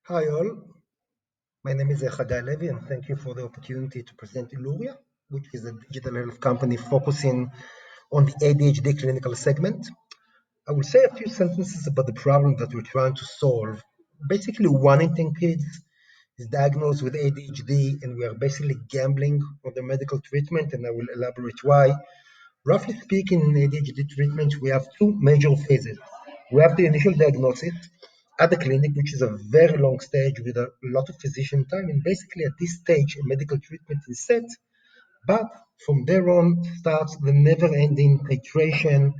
Hi all, my name is Chagay Levi and thank you for the opportunity to present Iluria, which is a digital health company focusing on the ADHD clinical segment. I will say a few sentences about the problem that we're trying to solve. Basically, 1 in 10 kids is diagnosed with ADHD and we are basically gambling on the medical treatment, and I will elaborate why. Roughly speaking, in ADHD treatment, we have two major phases. We have the initial diagnosis at the clinic, which is a very long stage with a lot of physician time. And basically, at this stage, a medical treatment is set. But from there on starts the never-ending titration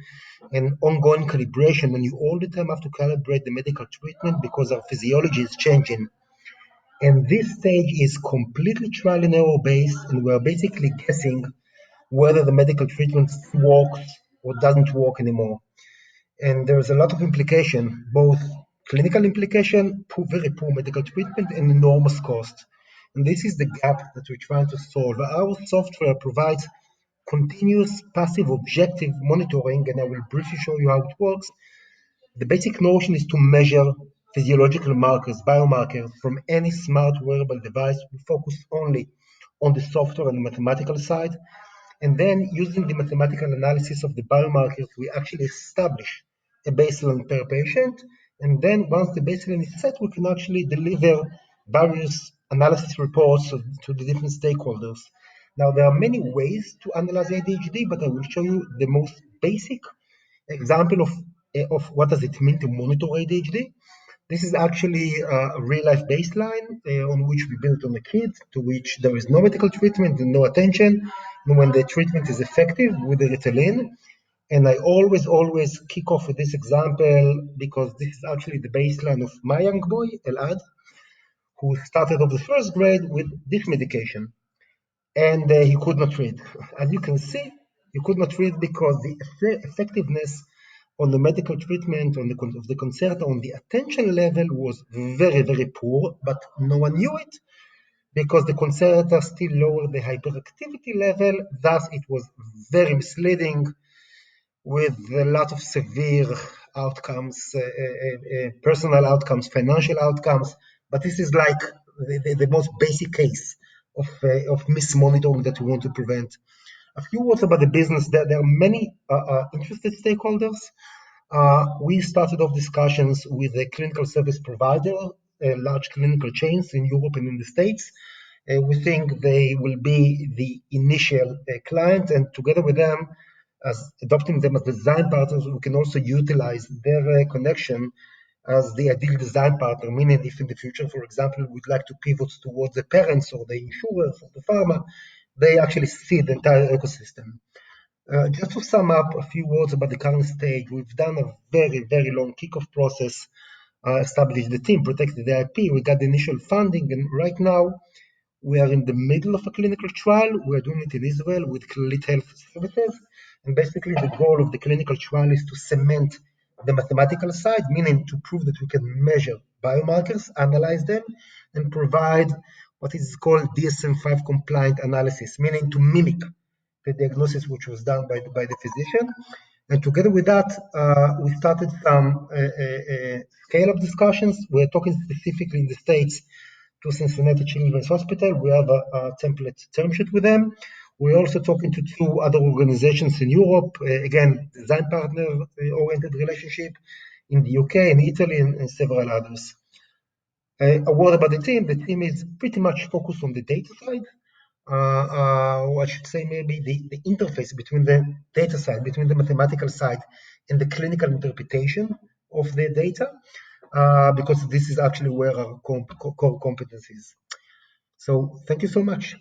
and ongoing calibration. And you all the time have to calibrate the medical treatment because our physiology is changing. And this stage is completely trial and error based, and we're basically guessing whether the medical treatment works or doesn't work anymore. And there's a lot of implication, both clinical implication, very poor medical treatment, and enormous cost. And this is the gap that we're trying to solve. Our software provides continuous passive objective monitoring, and I will briefly show you how it works. The basic notion is to measure physiological markers, biomarkers, from any smart wearable device. We focus only on the software and the mathematical side. And then using the mathematical analysis of the biomarkers, we actually establish a baseline per patient. And then once the baseline is set, we can actually deliver various analysis reports to the different stakeholders. Now, there are many ways to analyze ADHD, but I will show you the most basic example of what does it mean to monitor ADHD. This is actually a real-life baseline on which we built on a kid, to which there is no medical treatment and no attention. And when the treatment is effective with the Ritalin, and I always kick off with this example because this is actually the baseline of my young boy, Elad, who started off the first grade with this medication, and he could not read. As you can see, he could not read because the effectiveness on the medical treatment of the concerta on the attention level was very poor, but no one knew it because the concerta still lowered the hyperactivity level. Thus, it was very misleading with a lot of severe outcomes, personal outcomes, financial outcomes. But this is like the most basic case of mismonitoring that we want to prevent. A few words about the business. There are many interested stakeholders. We started off discussions with a clinical service provider, large clinical chains in Europe and in the States. We think they will be the initial client, and together with them, as adopting them as design partners, we can also utilize their connection as the ideal design partner, meaning if in the future, for example, we'd like to pivot towards the parents or the insurers or the pharma, they actually see the entire ecosystem. Just to sum up a few words about the current stage, we've done a very long kickoff process, established the team, protected the IP, we got the initial funding, and right now we are in the middle of a clinical trial. We're doing it in Israel with Clalit Health Services. And basically, the goal of the clinical trial is to cement the mathematical side, meaning to prove that we can measure biomarkers, analyze them, and provide what is called DSM-5 compliant analysis, meaning to mimic the diagnosis which was done by the physician. And together with that, we started some scale-up discussions. We're talking specifically in the States to Cincinnati Children's Hospital. We have a template term sheet with them. We're also talking to two other organizations in Europe, again, design partner-oriented relationship in the UK and Italy and several others. A word about the team. The team is pretty much focused on the data side. Or I should say maybe the interface between the data side, between the mathematical side and the clinical interpretation of the data, because this is actually where our core competence is. So thank you so much.